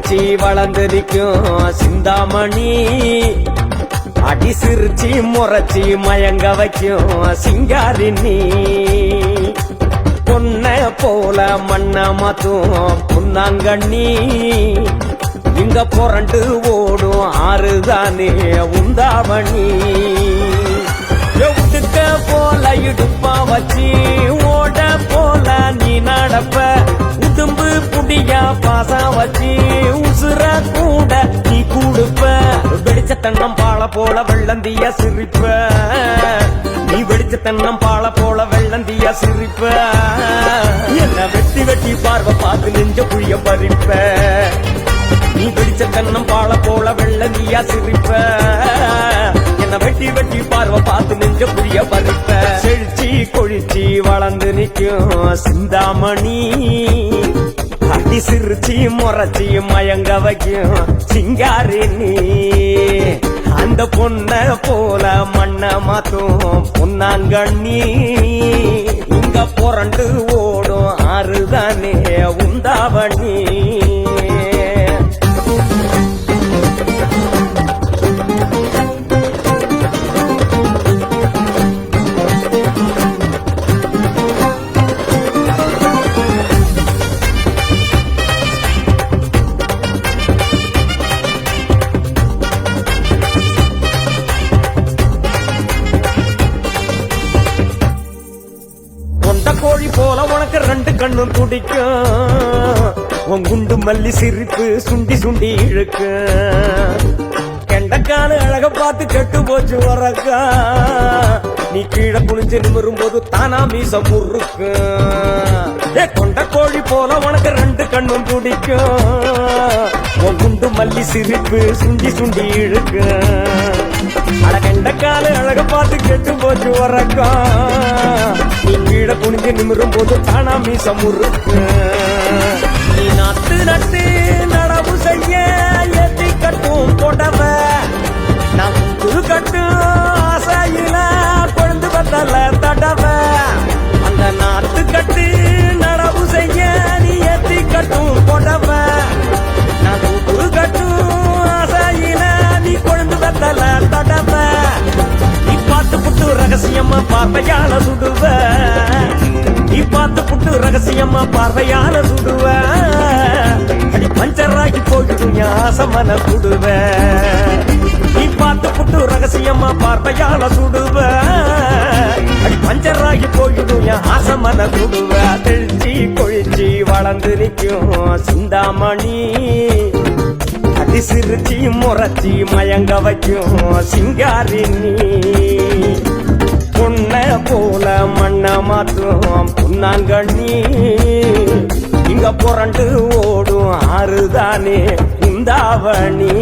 கொழிச்சி வளர்ந்து நிற்கும் சிந்தாமணி அடி சிரிச்சி முறைச்சி மயங்க வைக்கும் சிங்காரி நீ பொன்ன போல மண்ண மாத்தும் புன்னாங்கண்ணி இங்க புரண்டு ஓடும் ஆறுதானே உந்தாவணி எவுட்டுக்க போல இடுப்பா வச்சி ஓட போல நீ நடப்ப உடும்பு புடியா பாசம் வச்சி உசுர கூட நீ கூடுப்ப வெடிச்ச தென்னம் பால போல வெள்ளந்திய சிரிப்ப நீ வெடிச்ச தென்னம் பால போல வெள்ளந்திய சிரிப்ப என்ன வெட்டி வெட்டி பார்வை பார்த்து நெஞ்ச புளிய பறிப்ப நீ வெடிச்ச தென்னம் பால போல வெள்ளந்திய சிரிப்ப என்ன வெட்டி வெட்டி பார்வை பார்த்து நெஞ்ச புளிய பறிப்ப செழிச்சி கொழிச்சி வளர்ந்து நிற்கும் சிந்தாமணி அடி சிரிச்சி முறைச்சி மயங்க வைக்கும் சிங்காரி நீ அந்த பொண்ண போல மண்ண மாத்தும் பொன்னாங்கண்ணி இங்க புரண்டு ஓடும் ஆறுதானே உந்தாவணி கோழி போல உனக்கு ரெண்டு கண்ணும் துடிக்கும் உன் குண்டு மல்லி சிரிப்பு சுண்டி சுண்டி இழுக்கு கெண்டக்கான அழக பார்த்து கெட்டு போச்சு வரக்கா நீ கீழே குனிஞ்சு நிமிரும் போது தானா மீச முறுக்கு கொண்ட கோழி போல உனக்கு ரெண்டு கண்ணும் துடிக்கும் உன் குண்டு மல்லி சிரிப்பு சுண்டி சுண்டி இழுக்கு அழகெண்டக்கால அழக பார்த்து கெட்டு போச்சு வரக்கா நீ கீழே குனிஞ்சு நிமிரும் போது தானா மீச முறுக்கு நீ நாத்து நட்டு நடவு செய்ய ஏத்தி கட்டும் போட்டவ நான் குரு கட்டும் ஆசையில கொழுந்து பத்தல தடவ அந்த நாத்து கட்டு நடவு செய்ய நீ ஏத்தி கட்டும் போட்டவ நான் குரு கட்டும் ஆசையில நீ கொழுந்து பத்தல தடவ நீ பார்த்து புட்டு ரகசியமா பார்வையால சுடுவ நீ பார்த்து புட்டு ரகசியமா பார்வையால சுடுவ அடி பஞ்சராக்கி போயிடும் யாசமன சுடுவ நீ பார்த்து புட்டு ரகசியமா பார்வையால சுடுவ அடி பஞ்சராகி போயிடும் யாசமன சுடுவ தெளிச்சி கொழிச்சி வளர்ந்து நிற்கும் சிந்தாமணி அடி சிரிச்சி முறைச்சி மயங்க வைக்கும் சிங்காரி நீ பொண்ண போல மண்ண மாத்தும் புன்னாங்கண்ணி இங்க புரண்டு ஓடும் ஆறுதானே உந்தாவணி